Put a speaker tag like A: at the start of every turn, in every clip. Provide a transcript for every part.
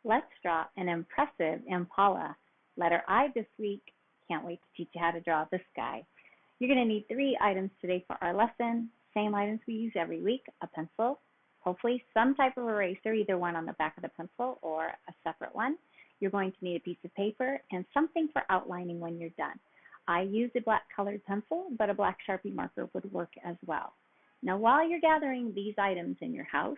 A: Let's draw an impressive impala. Letter I this week. Can't wait to teach you how to draw this guy. You're going to need 3 items today for our lesson. Same items we use every week: a pencil, hopefully some type of eraser, either one on the back of the pencil or a separate one. You're going to need a piece of paper and something for outlining when you're done. I use a black colored pencil, but a black Sharpie marker would work as well. Now, while you're gathering these items in your house,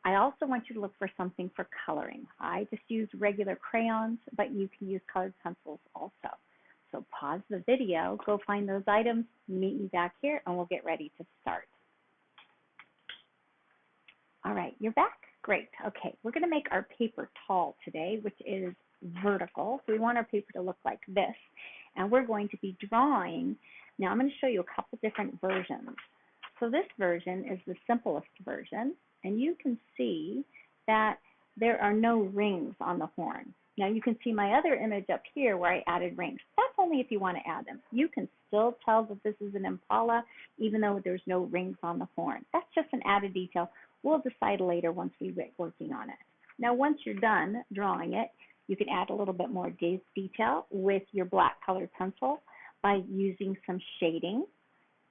A: I also want you to look for something for coloring. I just use regular crayons, but you can use colored pencils also. So pause the video, go find those items, meet me back here, and we'll get ready to start. All right, you're back? Great. Okay, we're going to make our paper tall today, which is vertical. So we want our paper to look like this. And we're going to be drawing. Now I'm going to show you a couple different versions. So this version is the simplest version. And you can see that there are no rings on the horn. Now you can see my other image up here where I added rings. That's only if you want to add them. You can still tell that this is an impala even though there's no rings on the horn. That's just an added detail. We'll decide later once we get working on it. Now once you're done drawing it, you can add a little bit more detail with your black colored pencil by using some shading.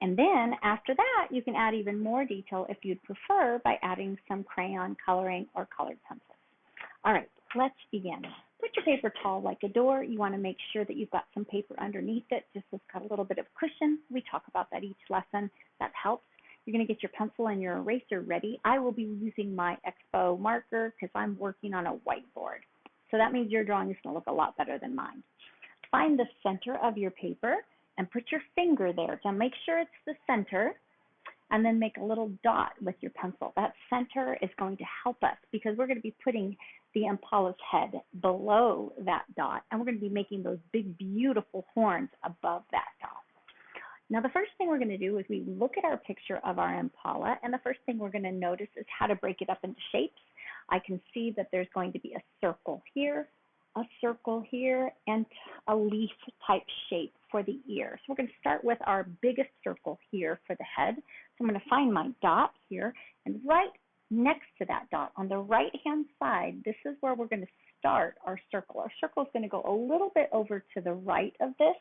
A: And then after that, you can add even more detail if you'd prefer by adding some crayon coloring or colored pencils. All right, let's begin. Put your paper tall like a door. You want to make sure that you've got some paper underneath it, just so it's got a little bit of cushion. We talk about that each lesson. That helps. You're going to get your pencil and your eraser ready. I will be using my Expo marker because I'm working on a whiteboard. So that means your drawing is going to look a lot better than mine. Find the center of your paper and put your finger there to make sure it's the center, and then make a little dot with your pencil. That center is going to help us because we're going to be putting the impala's head below that dot, and we're going to be making those big, beautiful horns above that dot. Now, the first thing we're going to do is we look at our picture of our impala, and the first thing we're going to notice is how to break it up into shapes. I can see that there's going to be a circle here, and a leaf type shape for the ear. So we're going to start with our biggest circle here for the head. So I'm going to find my dot here, and right next to that dot on the right hand side, this is where we're going to start our circle. Our circle is going to go a little bit over to the right of this,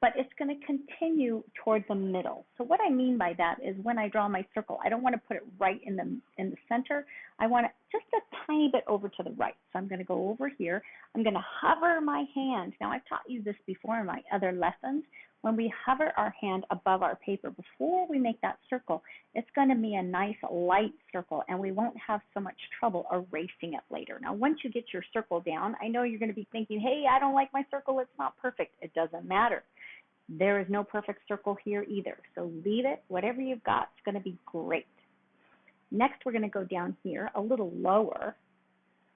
A: but it's going to continue toward the middle. So what I mean by that is when I draw my circle, I don't want to put it right in the center. I want it just a tiny bit over to the right. So I'm going to go over here. I'm going to hover my hand. Now, I've taught you this before in my other lessons. When we hover our hand above our paper before we make that circle, it's going to be a nice light circle, and we won't have so much trouble erasing it later. Now, once you get your circle down, I know you're going to be thinking, hey, I don't like my circle. It's not perfect. It doesn't matter. There is no perfect circle here either. So leave it. Whatever you've got is going to be great. Next, we're going to go down here a little lower.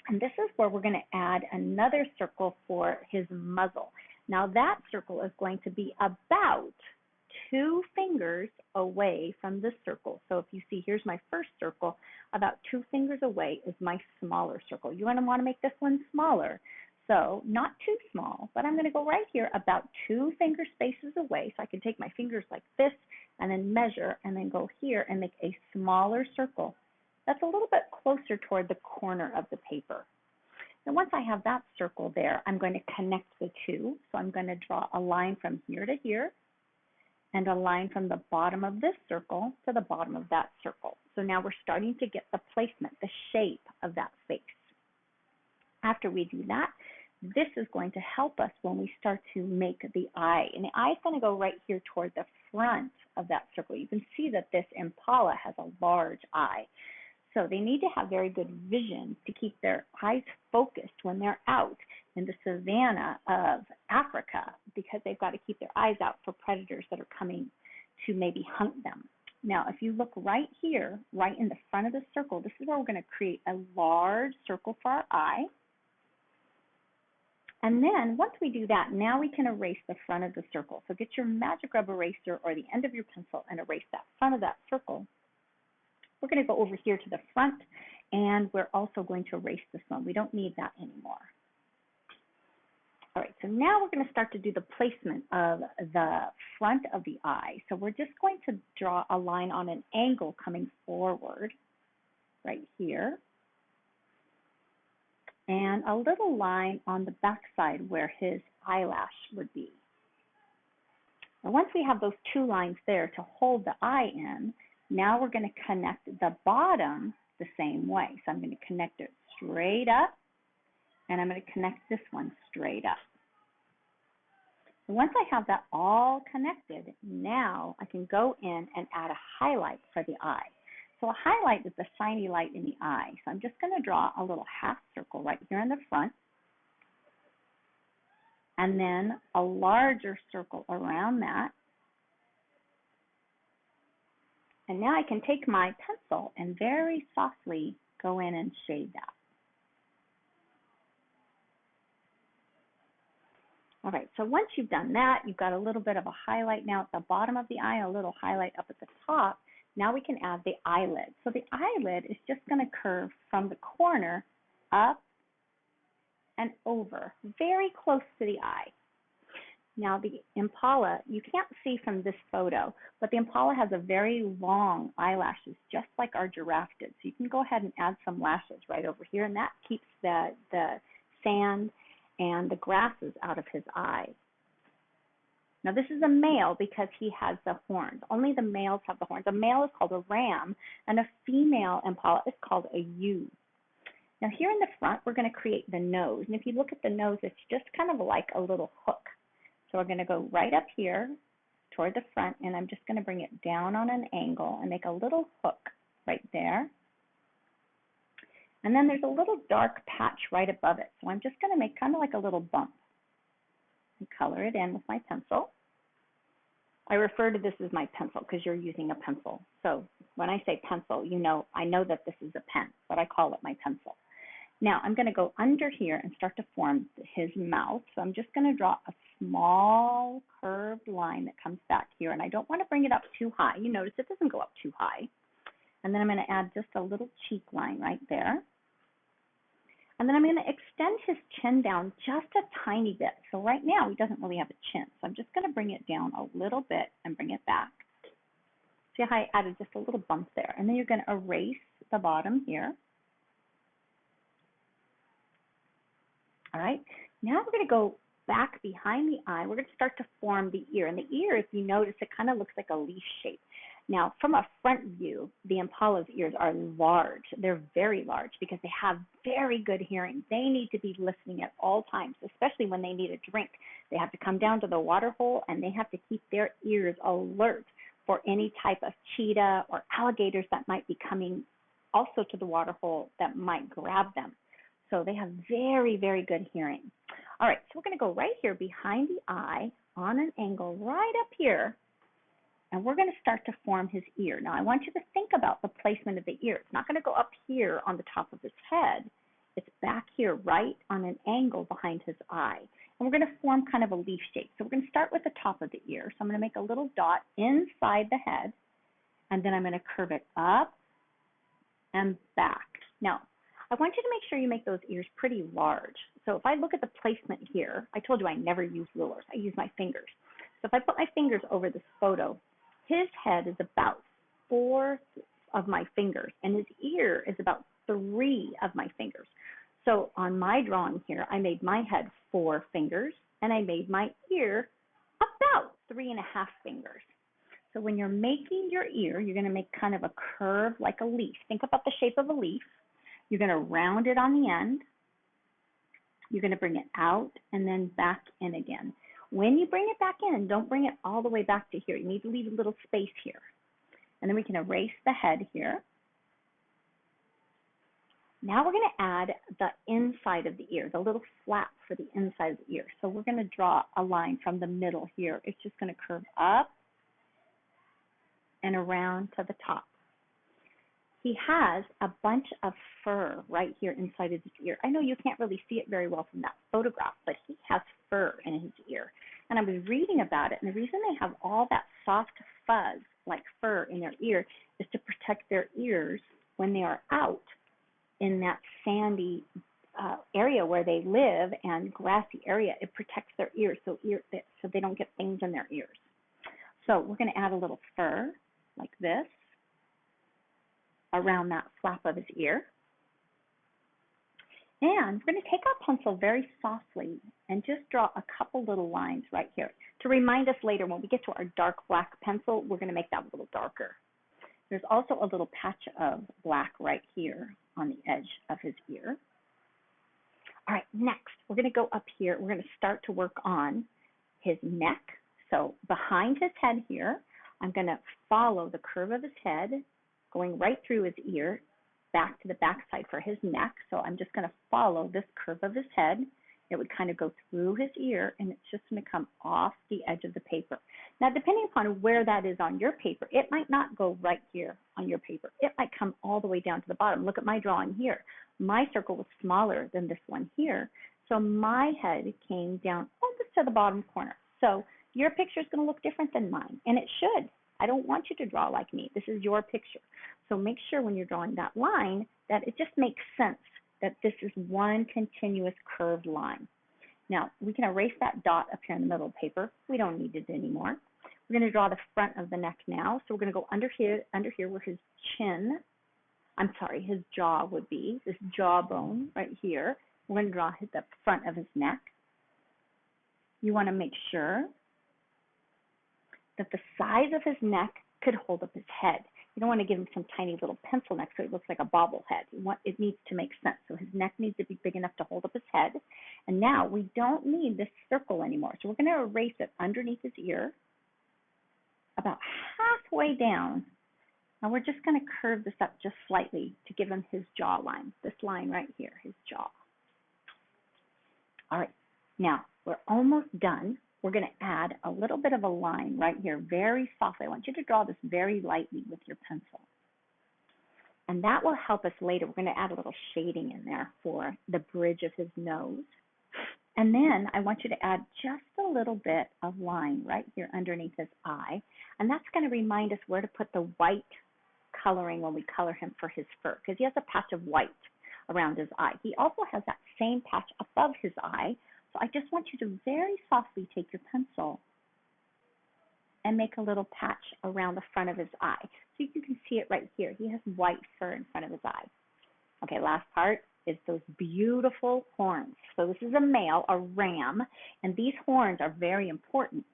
A: And this is where we're going to add another circle for his muzzle. Now, that circle is going to be about 2 fingers away from this circle. So if you see, here's my first circle. About 2 fingers away is my smaller circle. You want to make this one smaller. So not too small, but I'm going to go right here about 2 finger spaces away. So I can take my fingers like this and then measure and then go here and make a smaller circle that's a little bit closer toward the corner of the paper. And once I have that circle there, I'm going to connect the 2. So I'm going to draw a line from here to here and a line from the bottom of this circle to the bottom of that circle. So now we're starting to get the placement, the shape of that face. After we do that, this is going to help us when we start to make the eye. And the eye is going to go right here toward the front of that circle. You can see that this impala has a large eye. So they need to have very good vision to keep their eyes focused when they're out in the savanna of Africa, because they've got to keep their eyes out for predators that are coming to maybe hunt them. Now, if you look right here, right in the front of the circle, this is where we're going to create a large circle for our eye. And then once we do that, now we can erase the front of the circle. So get your magic rub eraser or the end of your pencil and erase that front of that circle. We're going to go over here to the front, and we're also going to erase this one. We don't need that anymore. All right, so now we're going to start to do the placement of the front of the eye. So we're just going to draw a line on an angle coming forward right here. and a little line on the back side where his eyelash would be. And once we have those two lines there to hold the eye in, now we're going to connect the bottom the same way. So I'm going to connect it straight up, and I'm going to connect this one straight up. And once I have that all connected, now I can go in and add a highlight for the eye. So a highlight is the shiny light in the eye. So I'm just going to draw a little half circle right here in the front, and then a larger circle around that. And now I can take my pencil and very softly go in and shade that. All right, so once you've done that, you've got a little bit of a highlight now at the bottom of the eye, a little highlight up at the top. Now we can add the eyelid. So the eyelid is just going to curve from the corner up and over, very close to the eye. Now the impala, you can't see from this photo, but the impala has a very long eyelashes, just like our giraffe did. So you can go ahead and add some lashes right over here, and that keeps the sand and the grasses out of his eye. Now this is a male because he has the horns. Only the males have the horns. A male is called a ram, and a female impala is called a ewe. Now here in the front, we're going to create the nose. And if you look at the nose, it's just kind of like a little hook. So we're going to go right up here toward the front, and I'm just going to bring it down on an angle and make a little hook right there. And then there's a little dark patch right above it. So I'm just going to make kind of like a little bump and color it in with my pencil. I refer to this as my pencil because you're using a pencil. So when I say pencil, I know that this is a pen, but I call it my pencil. Now I'm going to go under here and start to form his mouth. So I'm just going to draw a small curved line that comes back here, and I don't want to bring it up too high. You notice it doesn't go up too high. And then I'm going to add just a little cheek line right there. And then I'm going to extend his chin down just a tiny bit. So right now he doesn't really have a chin. So I'm just going to bring it down a little bit and bring it back. See how I added just a little bump there. And then you're going to erase the bottom here. All right, now we're going to go back behind the eye. We're going to start to form the ear. And the ear, if you notice, it kind of looks like a leaf shape. Now, from a front view, the impala's ears are large. They're very large because they have very good hearing. They need to be listening at all times, especially when they need a drink. They have to come down to the water hole, and they have to keep their ears alert for any type of cheetah or alligators that might be coming also to the water hole that might grab them. So they have very, very good hearing. All right, so we're going to go right here behind the eye on an angle right up here, and we're going to start to form his ear. Now, I want you to think about the placement of the ear. It's not going to go up here on the top of his head. It's back here right on an angle behind his eye. And we're going to form kind of a leaf shape. So we're going to start with the top of the ear. So I'm going to make a little dot inside the head, and then I'm going to curve it up and back. Now, I want you to make sure you make those ears pretty large. So if I look at the placement here, I told you I never use rulers. I use my fingers. So if I put my fingers over this photo, his head is about 4 of my fingers, and his ear is about 3 of my fingers. So on my drawing here, I made my head 4 fingers, and I made my ear about 3.5 fingers. So when you're making your ear, you're going to make kind of a curve like a leaf. Think about the shape of a leaf. You're going to round it on the end. You're going to bring it out and then back in again. When you bring it back in, don't bring it all the way back to here. You need to leave a little space here. And then we can erase the head here. Now we're going to add the inside of the ear, the little flap for the inside of the ear. So we're going to draw a line from the middle here. It's just going to curve up and around to the top. He has a bunch of fur right here inside of his ear. I know you can't really see it very well from that photograph, but he has fur in his ear. And I was reading about it, and the reason they have all that soft fuzz, like fur in their ear, is to protect their ears when they are out in that sandy area where they live and grassy area. It protects their ears so they don't get things in their ears. So we're going to add a little fur like this around that flap of his ear. And we're going to take our pencil very softly and just draw a couple little lines right here to remind us later when we get to our dark black pencil, we're going to make that a little darker. There's also a little patch of black right here on the edge of his ear. All right, next, we're going to go up here. We're going to start to work on his neck. So behind his head here, I'm going to follow the curve of his head, going right through his ear, back to the back side for his neck. So I'm just going to follow this curve of his head. It would kind of go through his ear, and it's just going to come off the edge of the paper. Now, depending upon where that is on your paper, it might not go right here on your paper. It might come all the way down to the bottom. Look at my drawing here. My circle was smaller than this one here, so my head came down almost to the bottom corner. So your picture is going to look different than mine, and it should. I don't want you to draw like me. This is your picture. So make sure when you're drawing that line that it just makes sense that this is one continuous curved line. Now, we can erase that dot up here in the middle of the paper. We don't need it anymore. We're going to draw the front of the neck now. So we're going to go under here where his his jaw would be, this jawbone right here. We're going to draw the front of his neck. You want to make sure that the size of his neck could hold up his head. You don't want to give him some tiny little pencil neck so it looks like a bobblehead. It needs to make sense. So his neck needs to be big enough to hold up his head. And now we don't need this circle anymore. So we're going to erase it underneath his ear, about halfway down. And we're just going to curve this up just slightly to give him his jaw line, this line right here, his jaw. All right, now we're almost done. We're going to add a little bit of a line right here, very softly. I want you to draw this very lightly with your pencil. And that will help us later. We're going to add a little shading in there for the bridge of his nose. And then I want you to add just a little bit of line right here underneath his eye. And that's going to remind us where to put the white coloring when we color him for his fur, because he has a patch of white around his eye. He also has that same patch above his eye. So I just want you to very softly take your pencil and make a little patch around the front of his eye. So you can see it right here. He has white fur in front of his eye. Okay, last part is those beautiful horns. So this is a male, a ram, and these horns are very important.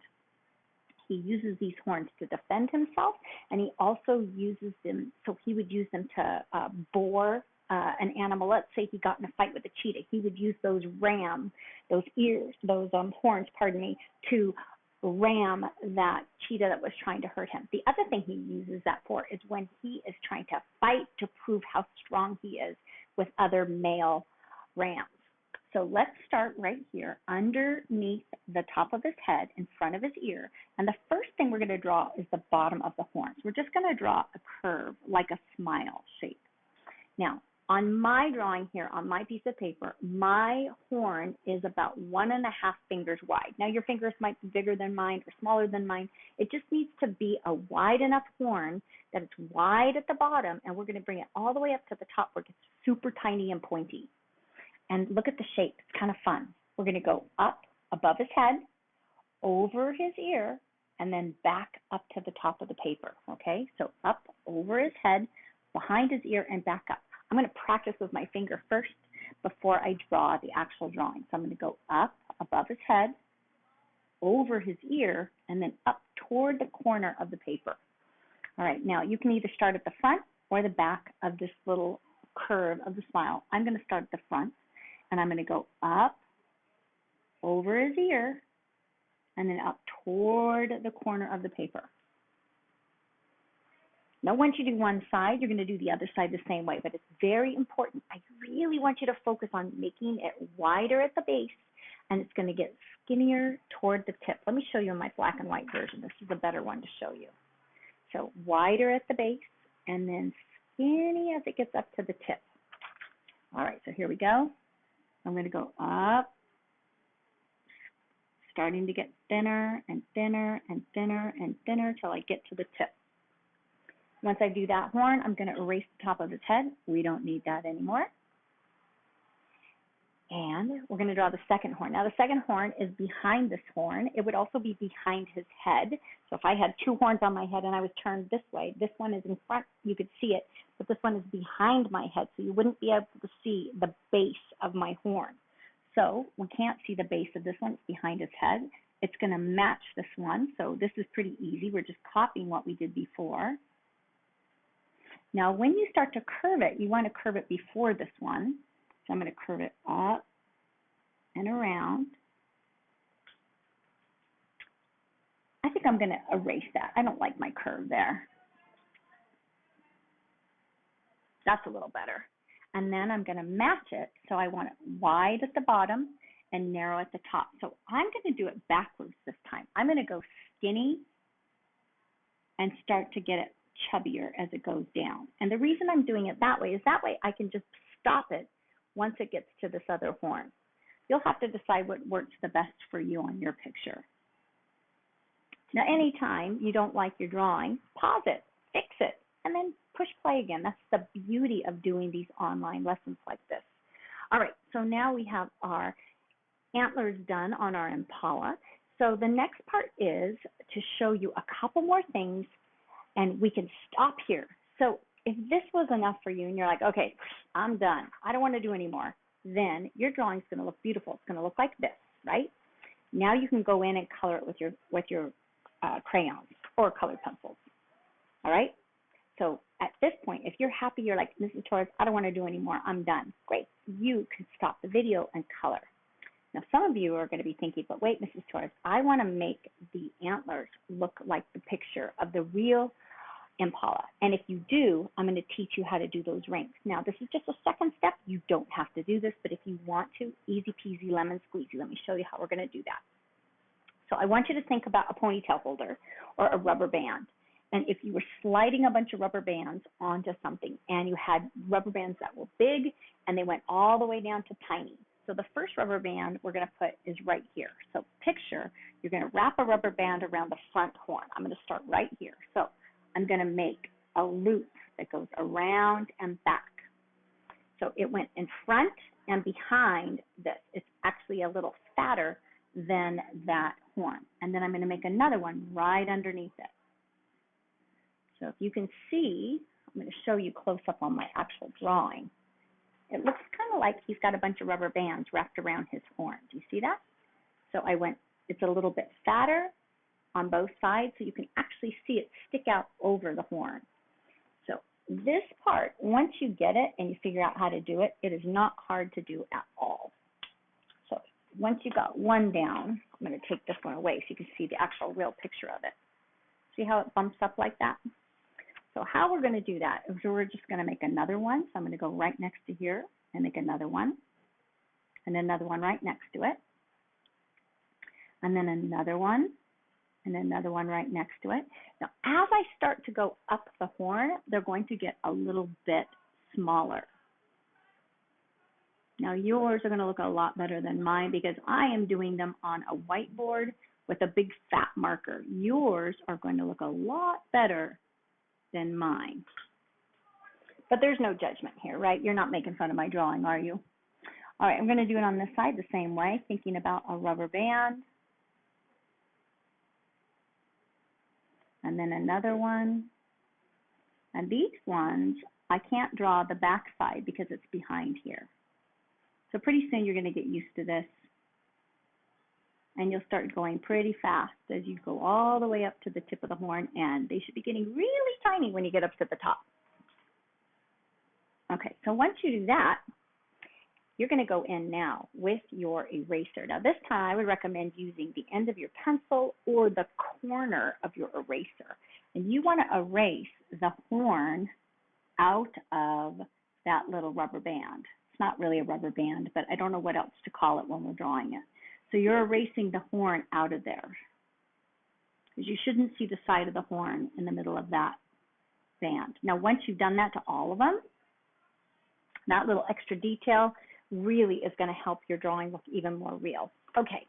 A: He uses these horns to defend himself, and he also uses them, so he would use them to bore an animal. Let's say he got in a fight with a cheetah. He would use those horns, to ram that cheetah that was trying to hurt him. The other thing he uses that for is when he is trying to fight to prove how strong he is with other male rams. So let's start right here underneath the top of his head in front of his ear. And the first thing we're going to draw is the bottom of the horns. We're just going to draw a curve like a smile shape. Now, on my drawing here, on my piece of paper, my horn is about 1.5 fingers wide. Now, your fingers might be bigger than mine or smaller than mine. It just needs to be a wide enough horn that it's wide at the bottom, and we're going to bring it all the way up to the top where it gets super tiny and pointy. And look at the shape. It's kind of fun. We're going to go up above his head, over his ear, and then back up to the top of the paper, okay? So up over his head, behind his ear, and back up. I'm going to practice with my finger first before I draw the actual drawing. So I'm going to go up above his head, over his ear, and then up toward the corner of the paper. All right, now you can either start at the front or the back of this little curve of the smile. I'm going to start at the front, and I'm going to go up over his ear, and then up toward the corner of the paper. Now, once you do one side, you're going to do the other side the same way, but it's very important. I really want you to focus on making it wider at the base, and it's going to get skinnier toward the tip. Let me show you my black and white version. This is a better one to show you. So wider at the base, and then skinny as it gets up to the tip. All right, so here we go. I'm going to go up, starting to get thinner and thinner and thinner and thinner till I get to the tip. Once I do that horn, I'm going to erase the top of his head. We don't need that anymore. And And we're going to draw the second horn. Now the second horn is behind this horn. It would also be behind his head. So if I had two horns on my head and I was turned this way, this one is in front, you could see it, but this one is behind my head, so you wouldn't be able to see the base of my horn. So we can't see the base of this one, it's behind his head. It's going to match this one, so this is pretty easy. We're just copying what we did before. Now when you start to curve it, you want to curve it before this one. So I'm going to curve it up and around. I think I'm going to erase that. I don't like my curve there. That's a little better. And then I'm going to match it. So I want it wide at the bottom and narrow at the top. So I'm going to do it backwards this time. I'm going to go skinny and start to get it chubbier as it goes down. And the reason I'm doing it that way is that way I can just stop it once it gets to this other horn. You'll have to decide what works the best for you on your picture. Now, anytime you don't like your drawing, pause it, fix it, and then push play again. That's the beauty of doing these online lessons like this. All right, so now we have our antlers done on our Impala. So the next part is to show you a couple more things, and we can stop here. So if this was enough for you and you're like, okay, I'm done, I don't want to do any more, then your drawing's going to look beautiful. It's going to look like this, right? Now you can go in and color it with your crayons or colored pencils. All right? So at this point, if you're happy, you're like, Mrs. Torres, I don't want to do any more, I'm done. Great. You can stop the video and color. Now, some of you are going to be thinking, but wait, Mrs. Torres, I want to make the antlers look like the picture of the real Impala. And if you do, I'm going to teach you how to do those rings. Now, this is just a second step. You don't have to do this, but if you want to, easy peasy lemon squeezy. Let me show you how we're going to do that. So I want you to think about a ponytail holder or a rubber band. And if you were sliding a bunch of rubber bands onto something and you had rubber bands that were big and they went all the way down to tiny. So the first rubber band we're going to put is right here. So picture, you're going to wrap a rubber band around the front horn. I'm going to start right here. So I'm going to make a loop that goes around and back. So it went in front and behind this. It's actually a little fatter than that horn. And then I'm going to make another one right underneath it. So if you can see, I'm going to show you close up on my actual drawing. It looks kind of like he's got a bunch of rubber bands wrapped around his horn. Do you see that? So it's a little bit fatter on both sides, so you can actually see it stick out over the horn. So this part, once you get it and you figure out how to do it, it is not hard to do at all. So once you got one down, I'm going to take this one away so you can see the actual real picture of it. See how it bumps up like that? So how we're going to do that is we're just going to make another one. So I'm going to go right next to here and make another one, and another one right next to it, and then another one, and another one right next to it. Now, as I start to go up the horn, they're going to get a little bit smaller. Now, yours are going to look a lot better than mine because I am doing them on a whiteboard with a big fat marker. Yours are going to look a lot better than mine. But there's no judgment here, right? You're not making fun of my drawing, are you? All right, I'm going to do it on this side the same way, thinking about a rubber band. And then another one. And these ones, I can't draw the back side because it's behind here. So pretty soon you're going to get used to this. And you'll start going pretty fast as you go all the way up to the tip of the horn, and they should be getting really tiny when you get up to the top. Okay, so once you do that, you're going to go in now with your eraser. Now this time I would recommend using the end of your pencil or the corner of your eraser. And you want to erase the horn out of that little rubber band. It's not really a rubber band, but I don't know what else to call it when we're drawing it. So you're erasing the horn out of there, because you shouldn't see the side of the horn in the middle of that band. Now, once you've done that to all of them, that little extra detail really is going to help your drawing look even more real. Okay,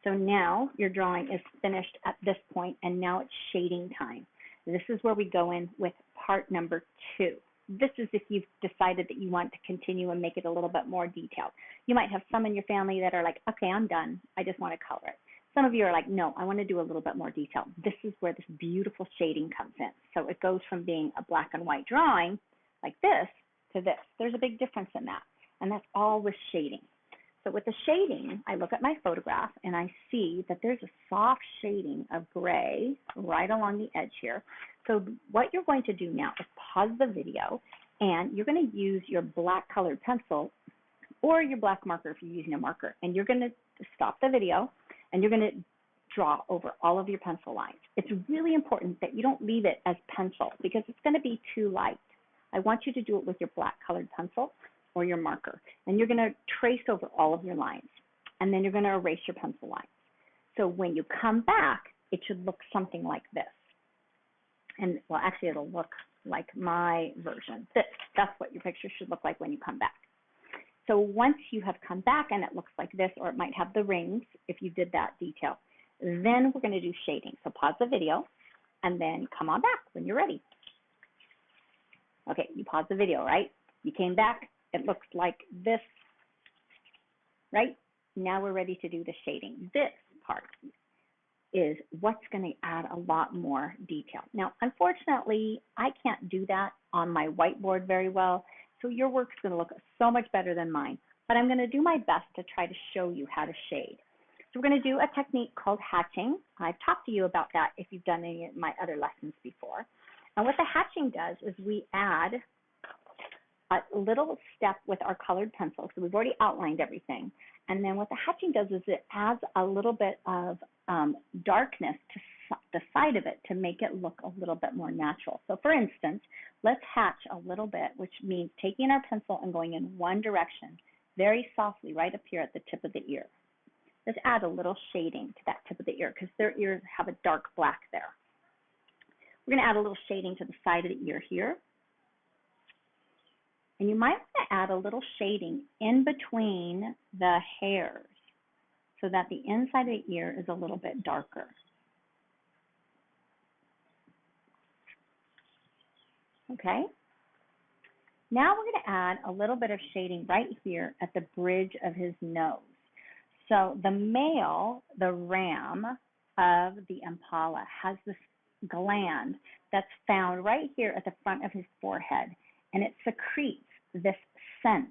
A: so now your drawing is finished at this point, and now it's shading time. This is where we go in with part number 2. this is if you've decided that you want to continue and make it a little bit more detailed. You might have some in your family that are like, okay, I'm done. I just want to color it. Some of you are like, no, I want to do a little bit more detail. This is where this beautiful shading comes in. So it goes from being a black and white drawing like this to this. There's a big difference in that, and that's all with shading. So with the shading, I look at my photograph and I see that there's a soft shading of gray right along the edge here. So what you're going to do now is pause the video, and you're going to use your black colored pencil or your black marker if you're using a marker, and you're going to stop the video and you're going to draw over all of your pencil lines. It's really important that you don't leave it as pencil because it's going to be too light. I want you to do it with your black colored pencil or your marker, and you're going to trace over all of your lines, and then you're going to erase your pencil lines. So when you come back, it should look something like this. And well, actually it'll look like my version. That's what your picture should look like when you come back. So once you have come back and it looks like this, or it might have the rings if you did that detail, then we're going to do shading. So pause the video and then come on back when you're ready. Okay, you paused the video, right? You came back, it looks like this, right? Now we're ready to do the shading. This part is what's going to add a lot more detail. Now, unfortunately, I can't do that on my whiteboard very well, so your work's going to look so much better than mine, but I'm going to do my best to try to show you how to shade. So we're going to do a technique called hatching. I've talked to you about that if you've done any of my other lessons before. And what the hatching does is we add a little step with our colored pencil. So we've already outlined everything. And then what the hatching does is it adds a little bit of darkness to the side of it to make it look a little bit more natural. So for instance, let's hatch a little bit, which means taking our pencil and going in one direction very softly right up here at the tip of the ear. Let's add a little shading to that tip of the ear because their ears have a dark black there. We're going to add a little shading to the side of the ear here. And you might want to add a little shading in between the hairs so that the inside of the ear is a little bit darker. Okay. Now we're going to add a little bit of shading right here at the bridge of his nose. So the male, the ram of the impala, has this gland that's found right here at the front of his forehead, and it secretes this scent.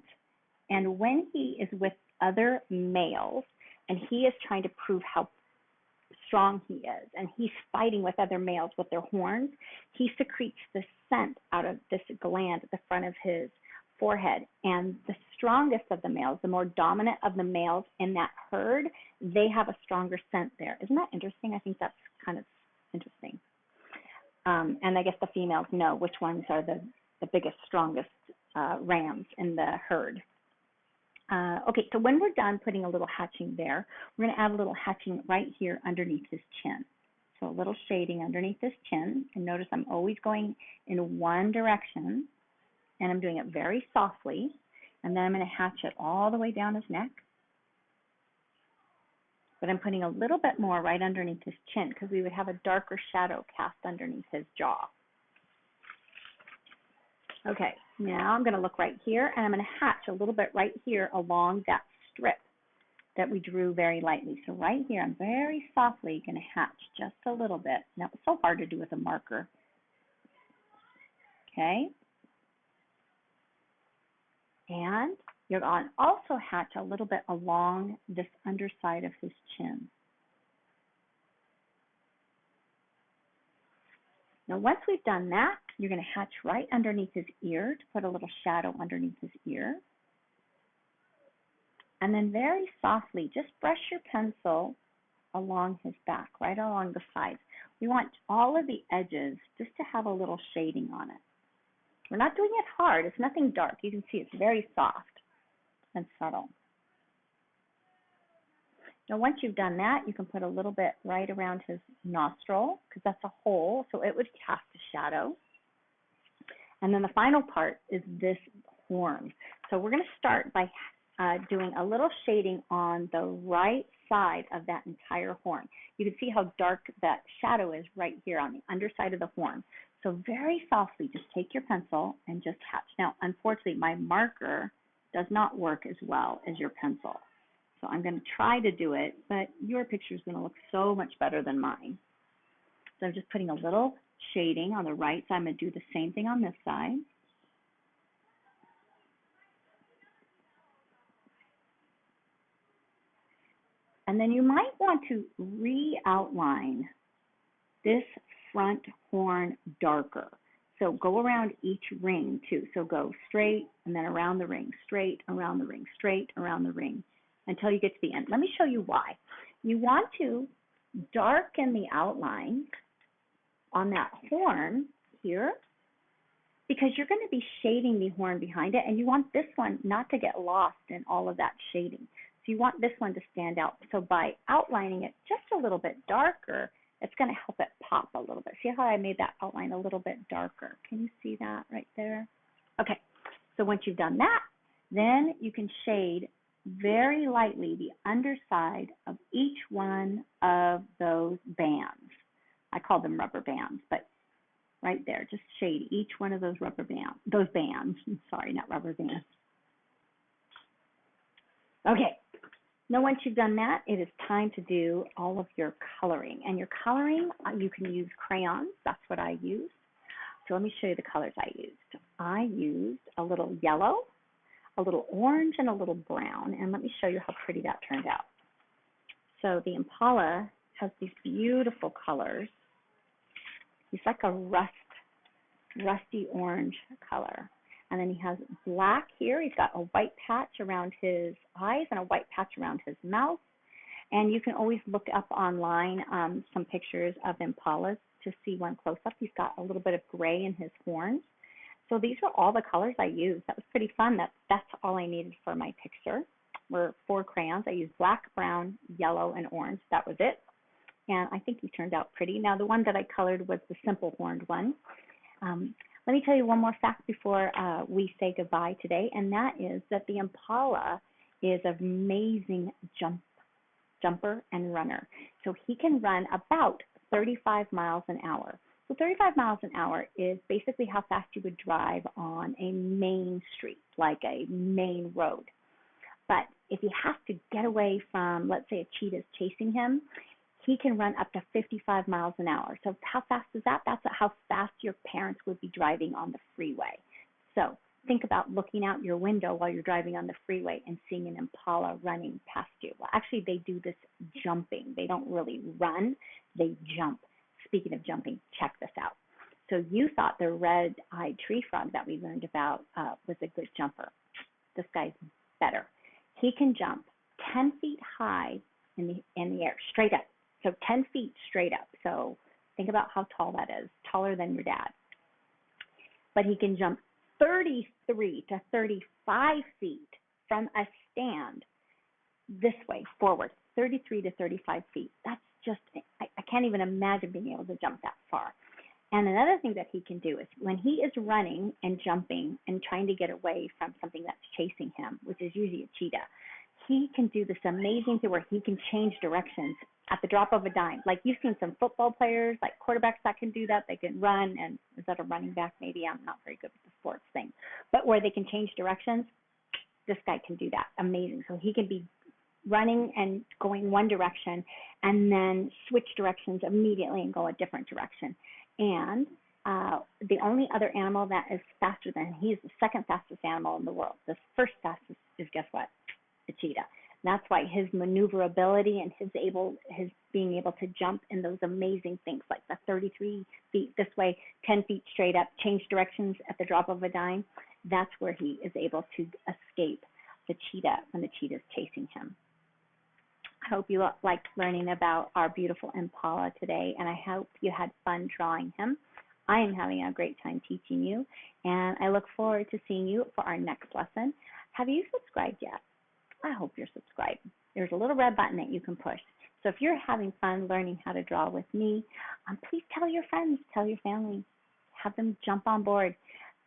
A: And when he is with other males and he is trying to prove how strong he is, and he's fighting with other males with their horns, he secretes this scent out of this gland at the front of his forehead. And the strongest of the males, the more dominant of the males in that herd, they have a stronger scent there. Isn't that interesting? I think that's kind of interesting. And I guess the females know which ones are the biggest, strongest rams in the herd. Okay, so when we're done putting a little hatching there, we're going to add a little hatching right here underneath his chin. So a little shading underneath his chin. And notice I'm always going in one direction, and I'm doing it very softly. And then I'm going to hatch it all the way down his neck. But I'm putting a little bit more right underneath his chin because we would have a darker shadow cast underneath his jaw. Okay, now I'm going to look right here, and I'm going to hatch a little bit right here along that strip that we drew very lightly. So right here, I'm very softly going to hatch just a little bit. And that was so hard to do with a marker. Okay. And you're going to also hatch a little bit along this underside of his chin. Now, once we've done that, you're going to hatch right underneath his ear to put a little shadow underneath his ear. And then very softly, just brush your pencil along his back, right along the sides. We want all of the edges just to have a little shading on it. We're not doing it hard. It's nothing dark. You can see it's very soft and subtle. Now, once you've done that, you can put a little bit right around his nostril because that's a hole, so it would cast a shadow. And then the final part is this horn. So we're going to start by doing a little shading on the right side of that entire horn. You can see how dark that shadow is right here on the underside of the horn. So very softly, just take your pencil and just hatch. Now, unfortunately, my marker does not work as well as your pencil. So I'm going to try to do it, but your picture is going to look so much better than mine. So I'm just putting a little shading on the right side. I'm going to do the same thing on this side. And then you might want to re-outline this front horn darker. So go around each ring too. So go straight and then around the ring, straight, around the ring, straight, around the ring until you get to the end. Let me show you why. You want to darken the outline on that horn here because you're going to be shading the horn behind it, and you want this one not to get lost in all of that shading. So you want this one to stand out. So by outlining it just a little bit darker, it's going to help it pop a little bit. See how I made that outline a little bit darker? Can you see that right there? Okay, so once you've done that, then you can shade very lightly the underside of each one of those bands. I call them rubber bands, but right there, just shade each one of those bands. Sorry, not rubber bands. Okay, now once you've done that, it is time to do all of your coloring. And your coloring, you can use crayons. That's what I used. So let me show you the colors I used. I used a little yellow, a little orange, and a little brown. And let me show you how pretty that turned out. So the Impala has these beautiful colors. He's like a rusty orange color. And then he has black here. He's got a white patch around his eyes and a white patch around his mouth. And you can always look up online some pictures of Impalas to see one close up. He's got a little bit of gray in his horns. So these are all the colors I used. That was pretty fun. That's all I needed for my picture. Were 4 crayons. I used black, brown, yellow, and orange. That was it. And I think he turned out pretty. Now the one that I colored was the simple horned one. Let me tell you one more fact before we say goodbye today, and that is that the Impala is an amazing jumper and runner. So he can run about 35 miles an hour. So 35 miles an hour is basically how fast you would drive on a main street, like a main road. But if he has to get away from, let's say, a cheetah is chasing him, he can run up to 55 miles an hour. So how fast is that? That's how fast your parents would be driving on the freeway. So think about looking out your window while you're driving on the freeway and seeing an Impala running past you. Well, actually, they do this jumping. They don't really run, they jump. Speaking of jumping, check this out. So you thought the red-eyed tree frog that we learned about was a good jumper. This guy's better. He can jump 10 feet high in the air, straight up. So 10 feet straight up. So think about how tall that is, taller than your dad. But he can jump 33 to 35 feet from a stand this way, forward, 33 to 35 feet. That's just, I can't even imagine being able to jump that far. And another thing that he can do is when he is running and jumping and trying to get away from something that's chasing him, which is usually a cheetah, he can do this amazing thing where he can change directions at the drop of a dime. Like you've seen some football players, like quarterbacks that can do that. They can run, and is that a running back? Maybe I'm not very good with the sports thing. But where they can change directions, this guy can do that. Amazing. So he can be running and going one direction and then switch directions immediately and go a different direction. And the only other animal that is faster than him, he's the second fastest animal in the world. The first fastest is, guess what? The cheetah. That's why his maneuverability and his being able to jump in those amazing things like the 33 feet this way, 10 feet straight up, change directions at the drop of a dime, that's where he is able to escape the cheetah when the cheetah is chasing him. I hope you liked learning about our beautiful Impala today, and I hope you had fun drawing him. I am having a great time teaching you, and I look forward to seeing you for our next lesson. Have you subscribed yet? I hope you're subscribed. There's a little red button that you can push. So if you're having fun learning how to draw with me, please tell your friends, tell your family, have them jump on board.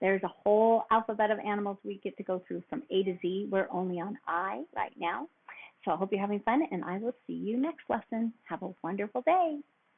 A: There's a whole alphabet of animals we get to go through from A to Z. We're only on I right now. So I hope you're having fun, and I will see you next lesson. Have a wonderful day.